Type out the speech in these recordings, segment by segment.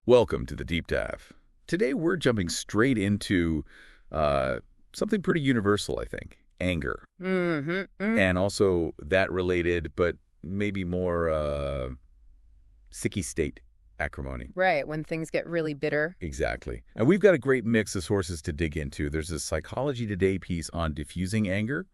Welcome to the Deep Dive. Today we're jumping straight into something pretty universal, I think, anger. And also that related, but maybe more sicky state, acrimony. Right, when things get really bitter. Exactly. And we've got a great mix of sources to dig into. There's a Psychology Today piece on diffusing anger,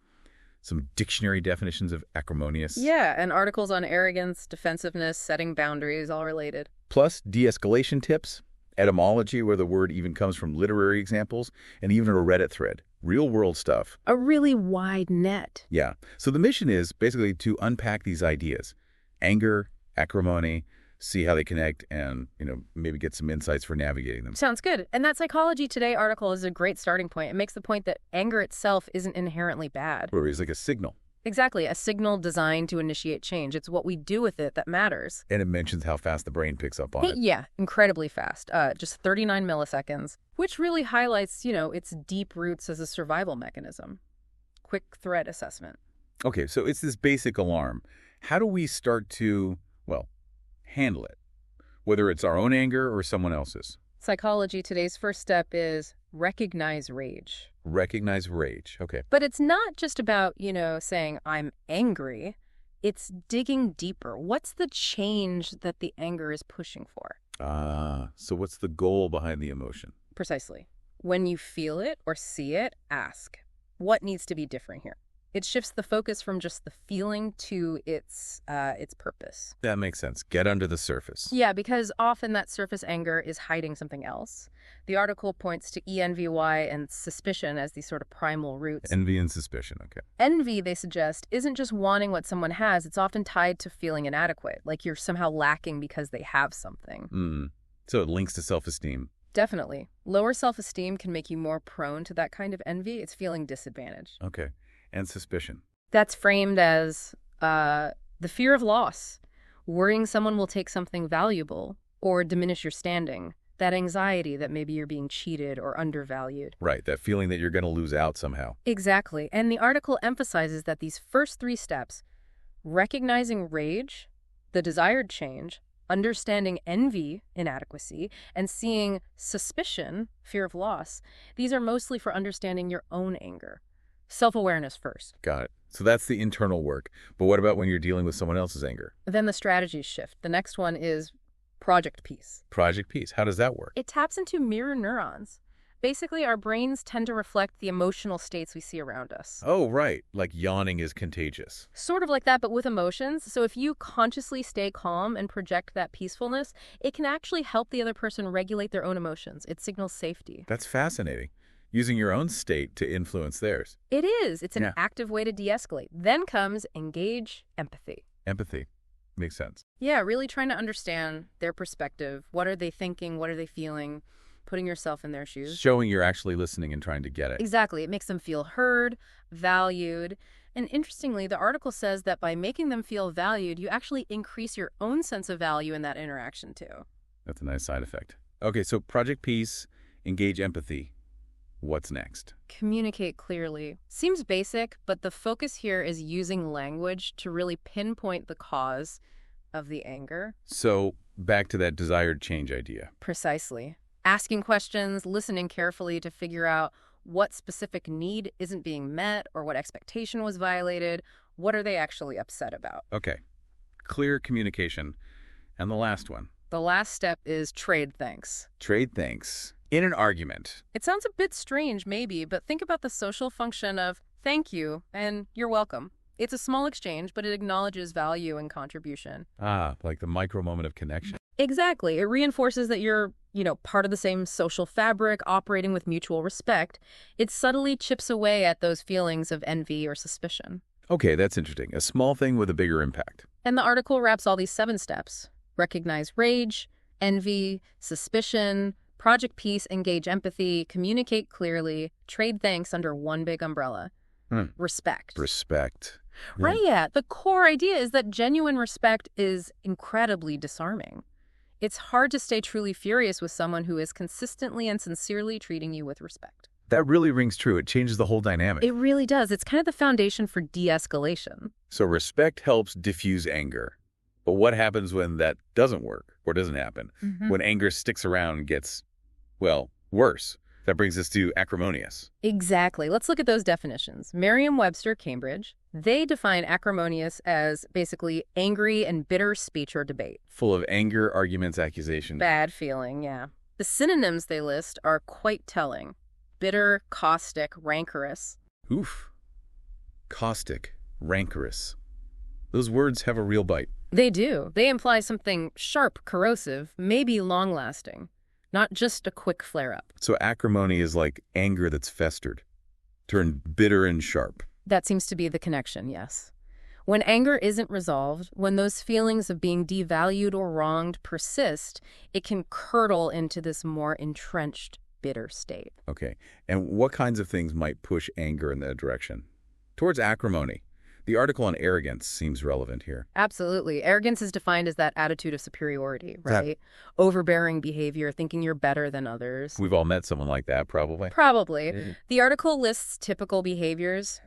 some dictionary definitions of acrimonious. Yeah, and articles on arrogance, defensiveness, setting boundaries, all related. Plus de-escalation tips, etymology where the word even comes from literary examples, and even a Reddit thread. Real-world stuff. A really wide net. Yeah. So the mission is basically to unpack these ideas. Anger, acrimony, see how they connect, and, maybe get some insights for navigating them. Sounds good. And that Psychology Today article is a great starting point. It makes the point that anger itself isn't inherently bad. Or it's like a signal. Exactly, a signal designed to initiate change. It's what we do with it that matters. And it mentions how fast the brain picks up on it. Yeah, incredibly fast. Just 39 milliseconds, which really highlights, its deep roots as a survival mechanism. Quick threat assessment. Okay, so it's this basic alarm. How do we start to, handle it? Whether it's our own anger or someone else's. Psychology Today's first step is recognize rage. Recognize rage. Okay. But it's not just about, saying I'm angry. It's digging deeper. What's the change that the anger is pushing for? So what's the goal behind the emotion? Precisely. When you feel it or see it, ask, what needs to be different here? It shifts the focus from just the feeling to its purpose. That makes sense. Get under the surface. Yeah, because often that surface anger is hiding something else. The article points to ENVY and suspicion as these sort of primal roots. Envy and suspicion, okay. Envy, they suggest, isn't just wanting what someone has. It's often tied to feeling inadequate, like you're somehow lacking because they have something. So it links to self-esteem. Definitely. Lower self-esteem can make you more prone to that kind of envy. It's feeling disadvantaged. Okay. And suspicion. That's framed as the fear of loss, worrying someone will take something valuable or diminish your standing, that anxiety that maybe you're being cheated or undervalued. Right, that feeling that you're going to lose out somehow. Exactly. And the article emphasizes that these first three steps, recognizing rage, the desired change, understanding envy, inadequacy, and seeing suspicion, fear of loss, these are mostly for understanding your own anger. Self-awareness first. Got it. So that's the internal work. But what about when you're dealing with someone else's anger? Then the strategies shift. The next one is project peace. Project peace. How does that work? It taps into mirror neurons. Basically, our brains tend to reflect the emotional states we see around us. Oh, right. Like yawning is contagious. Sort of like that, but with emotions. So if you consciously stay calm and project that peacefulness, it can actually help the other person regulate their own emotions. It signals safety. That's fascinating. Using your own state to influence theirs. It is. It's an active way to de-escalate. Then comes engage empathy. Empathy. Makes sense. Yeah, really trying to understand their perspective. What are they thinking? What are they feeling? Putting yourself in their shoes. Showing you're actually listening and trying to get it. Exactly. It makes them feel heard, valued. And interestingly, the article says that by making them feel valued, you actually increase your own sense of value in that interaction too. That's a nice side effect. Okay, so project peace, engage empathy. What's next? Communicate clearly. Seems basic, but the focus here is using language to really pinpoint the cause of the anger. So back to that desired change idea. Precisely. Asking questions, listening carefully to figure out what specific need isn't being met or what expectation was violated. What are they actually upset about? Okay. Clear communication. And the last one. The last step is trade thanks. Trade thanks. In an argument. It sounds a bit strange, maybe, but think about the social function of thank you and you're welcome. It's a small exchange, but it acknowledges value and contribution. Like the micro moment of connection. Exactly. It reinforces that you're, part of the same social fabric, operating with mutual respect. It subtly chips away at those feelings of envy or suspicion. Okay, that's interesting. A small thing with a bigger impact. And the article wraps all these 7 steps. Recognize rage, envy, suspicion, project peace, engage empathy, communicate clearly, trade thanks under one big umbrella. Respect. Respect. Right, yeah. The core idea is that genuine respect is incredibly disarming. It's hard to stay truly furious with someone who is consistently and sincerely treating you with respect. That really rings true. It changes the whole dynamic. It really does. It's kind of the foundation for de-escalation. So respect helps diffuse anger. But what happens when that doesn't work or doesn't happen? Mm-hmm. When anger sticks around and gets, well, worse? That brings us to acrimonious. Exactly. Let's look at those definitions. Merriam-Webster, Cambridge, they define acrimonious as basically angry and bitter speech or debate. Full of anger, arguments, accusations. Bad feeling, yeah. The synonyms they list are quite telling. Bitter, caustic, rancorous. Oof. Caustic, rancorous. Those words have a real bite. They do. They imply something sharp, corrosive, maybe long-lasting, not just a quick flare-up. So acrimony is like anger that's festered, turned bitter and sharp. That seems to be the connection, yes. When anger isn't resolved, when those feelings of being devalued or wronged persist, it can curdle into this more entrenched, bitter state. Okay. And what kinds of things might push anger in that direction? Towards acrimony. The article on arrogance seems relevant here. Absolutely. Arrogance is defined as that attitude of superiority, right? Overbearing behavior, thinking you're better than others. We've all met someone like that, probably. Probably. Yeah. The article lists typical behaviors,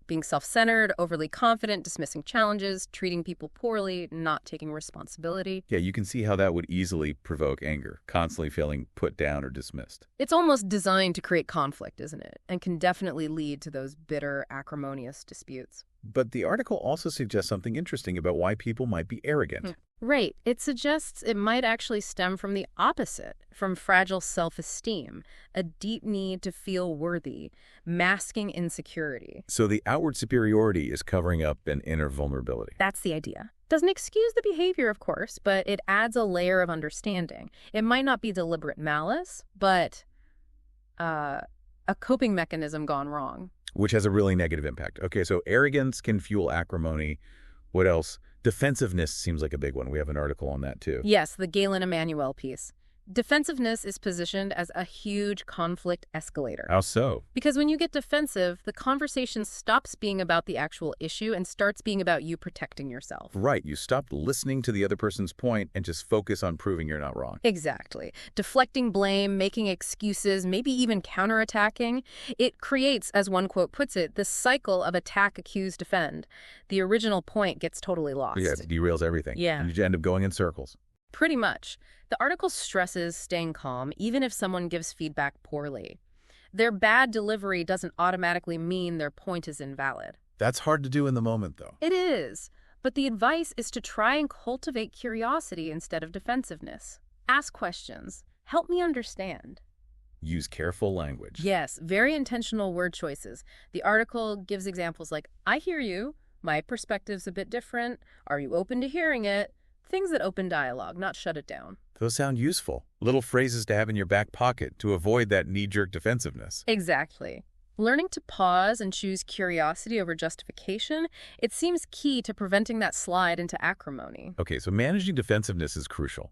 being self-centered, overly confident, dismissing challenges, treating people poorly, not taking responsibility. Yeah, you can see how that would easily provoke anger, constantly feeling put down or dismissed. It's almost designed to create conflict, isn't it? And can definitely lead to those bitter, acrimonious disputes. But the article also suggests something interesting about why people might be arrogant. Right. It suggests it might actually stem from the opposite, from fragile self-esteem, a deep need to feel worthy, masking insecurity. So the outward superiority is covering up an inner vulnerability. That's the idea. Doesn't excuse the behavior, of course, but it adds a layer of understanding. It might not be deliberate malice, but a coping mechanism gone wrong. Which has a really negative impact. Okay, so arrogance can fuel acrimony. What else? Defensiveness seems like a big one. We have an article on that, too. Yes, the Galen Emanuel piece. Defensiveness is positioned as a huge conflict escalator. How so? Because when you get defensive, the conversation stops being about the actual issue and starts being about you protecting yourself. Right. You stop listening to the other person's point and just focus on proving you're not wrong. Exactly. Deflecting blame, making excuses, maybe even counterattacking. It creates, as one quote puts it, this cycle of attack, accuse, defend. The original point gets totally lost. Yeah, it derails everything. Yeah. And you end up going in circles. Pretty much. The article stresses staying calm even if someone gives feedback poorly. Their bad delivery doesn't automatically mean their point is invalid. That's hard to do in the moment, though. It is. But the advice is to try and cultivate curiosity instead of defensiveness. Ask questions. Help me understand. Use careful language. Yes, very intentional word choices. The article gives examples like, I hear you. My perspective's a bit different. Are you open to hearing it? Things that open dialogue, not shut it down. Those sound useful. Little phrases to have in your back pocket to avoid that knee-jerk defensiveness. Exactly. Learning to pause and choose curiosity over justification, it seems key to preventing that slide into acrimony. Okay, so managing defensiveness is crucial.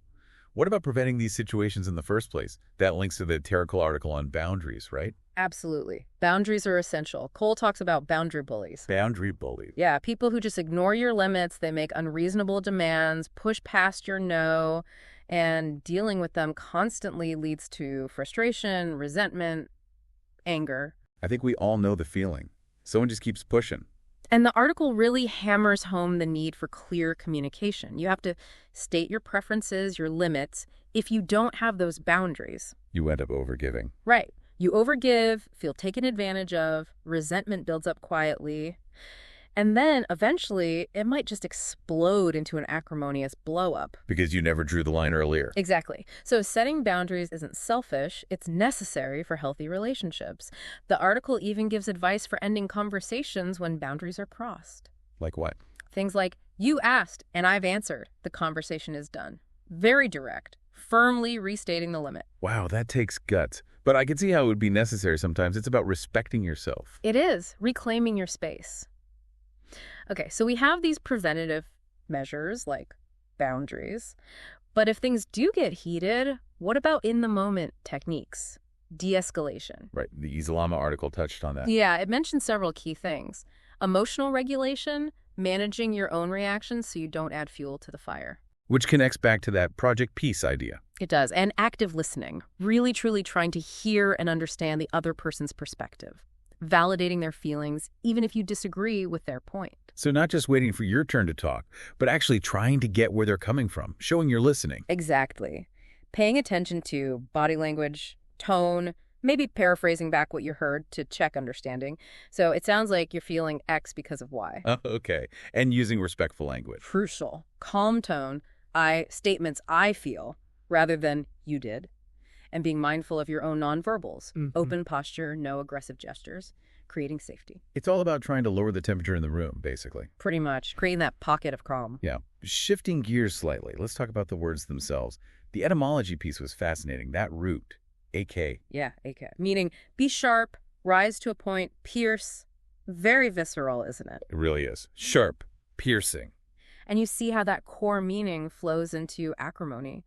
What about preventing these situations in the first place? That links to the Terracle article on boundaries, right? Absolutely. Boundaries are essential. Cole talks about boundary bullies. Boundary bullies. Yeah, people who just ignore your limits, they make unreasonable demands, push past your no, and dealing with them constantly leads to frustration, resentment, anger. I think we all know the feeling. Someone just keeps pushing. And the article really hammers home the need for clear communication. You have to state your preferences, your limits. If you don't have those boundaries, You end up overgiving. right, you overgive, feel taken advantage of, resentment builds up quietly, and then eventually it might just explode into an acrimonious blow-up. Because you never drew the line earlier. Exactly. So setting boundaries isn't selfish, it's necessary for healthy relationships. The article even gives advice for ending conversations when boundaries are crossed. Like what? Things like, you asked and I've answered, the conversation is done. Very direct, firmly restating the limit. Wow, that takes guts. But I can see how it would be necessary sometimes. It's about respecting yourself. It is, reclaiming your space. Okay, so we have these preventative measures like boundaries, but if things do get heated, what about in-the-moment techniques? De-escalation. Right, the Islama article touched on that. Yeah, it mentions several key things. Emotional regulation, managing your own reactions so you don't add fuel to the fire. Which connects back to that Project Peace idea. It does, and active listening, really truly trying to hear and understand the other person's perspective, validating their feelings even if you disagree with their point. So not just waiting for your turn to talk, but actually trying to get where they're coming from, showing you're listening. Exactly. Paying attention to body language, tone, maybe paraphrasing back what you heard to check understanding. So it sounds like you're feeling X because of Y. Oh, okay. And using respectful language. Crucial. Calm tone, statements I feel, rather than you did. And being mindful of your own nonverbals. Open posture, no aggressive gestures, creating safety. It's all about trying to lower the temperature in the room, basically. Pretty much. Creating that pocket of calm. Yeah. Shifting gears slightly, let's talk about the words themselves. The etymology piece was fascinating. That root, AK. Yeah, AK. Meaning be sharp, rise to a point, pierce. Very visceral, isn't it? It really is. Sharp, piercing. And you see how that core meaning flows into acrimony.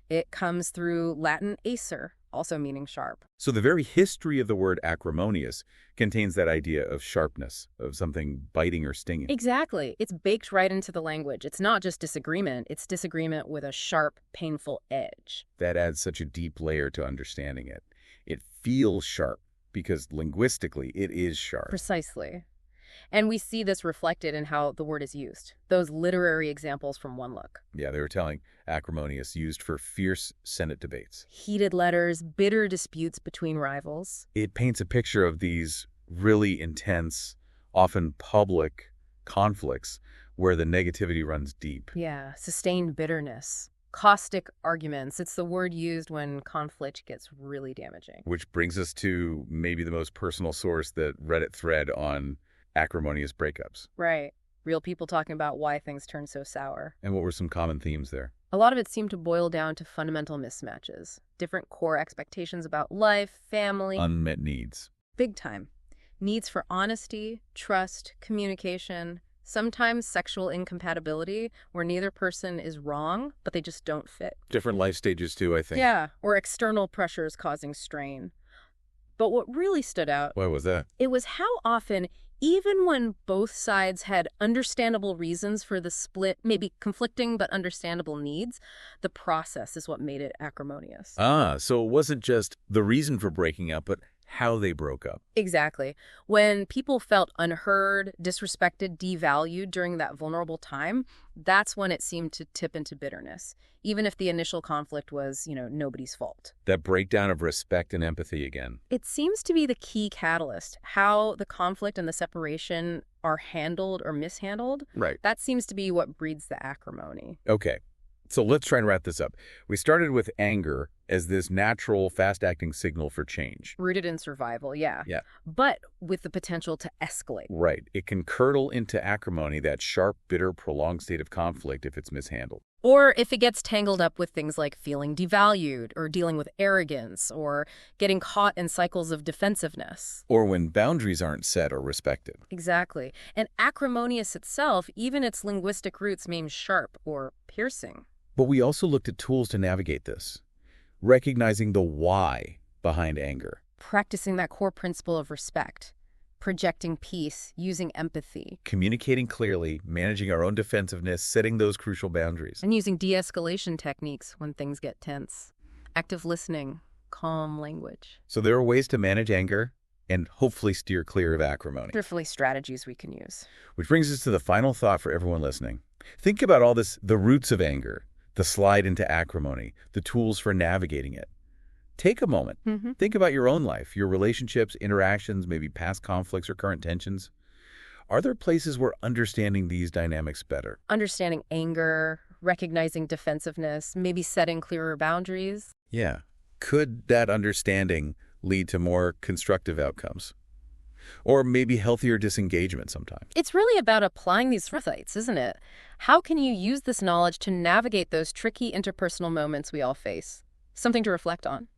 It comes through Latin acer, also meaning sharp. So the very history of the word acrimonious contains that idea of sharpness, of something biting or stinging. Exactly. It's baked right into the language. It's not just disagreement. It's disagreement with a sharp, painful edge. That adds such a deep layer to understanding it. It feels sharp because linguistically it is sharp. Precisely. And we see this reflected in how the word is used. Those literary examples from One Look. Yeah, they were telling acrimonious used for fierce Senate debates. Heated letters, bitter disputes between rivals. It paints a picture of these really intense, often public conflicts where the negativity runs deep. Yeah, sustained bitterness. Caustic arguments. It's the word used when conflict gets really damaging. Which brings us to maybe the most personal source, the Reddit thread on acrimonious breakups. Right. Real people talking about why things turn so sour. And what were some common themes there? A lot of it seemed to boil down to fundamental mismatches. Different core expectations about life, family. Unmet needs. Big time. Needs for honesty, trust, communication, sometimes sexual incompatibility, where neither person is wrong, but they just don't fit. Different life stages too, I think. Yeah, or external pressures causing strain. But what really stood out... Why was that? It was how often, even when both sides had understandable reasons for the split, maybe conflicting but understandable needs, the process is what made it acrimonious. So it wasn't just the reason for breaking up, but how they broke up. Exactly. When people felt unheard, disrespected, devalued during that vulnerable time, that's when it seemed to tip into bitterness, even if the initial conflict was, nobody's fault. That breakdown of respect and empathy again. It seems to be the key catalyst, how the conflict and the separation are handled or mishandled. Right. That seems to be what breeds the acrimony. Okay. So let's try and wrap this up. We started with anger as this natural, fast-acting signal for change. Rooted in survival, yeah. Yeah. But with the potential to escalate. Right. It can curdle into acrimony, that sharp, bitter, prolonged state of conflict if it's mishandled. Or if it gets tangled up with things like feeling devalued or dealing with arrogance or getting caught in cycles of defensiveness. Or when boundaries aren't set or respected. Exactly. And acrimonious itself, even its linguistic roots mean sharp or piercing. But we also looked at tools to navigate this, recognizing the why behind anger. Practicing that core principle of respect, projecting peace, using empathy. Communicating clearly, managing our own defensiveness, setting those crucial boundaries. And using de-escalation techniques when things get tense. Active listening, calm language. So there are ways to manage anger and hopefully steer clear of acrimony. Definitely strategies we can use. Which brings us to the final thought for everyone listening. Think about all this, the roots of anger, the slide into acrimony, the tools for navigating it. Take a moment. Think about your own life, your relationships, interactions, maybe past conflicts or current tensions. Are there places where understanding these dynamics better? Understanding anger, recognizing defensiveness, maybe setting clearer boundaries. Yeah. Could that understanding lead to more constructive outcomes? Or maybe healthier disengagement sometimes? It's really about applying these insights, isn't it? How can you use this knowledge to navigate those tricky interpersonal moments we all face? Something to reflect on.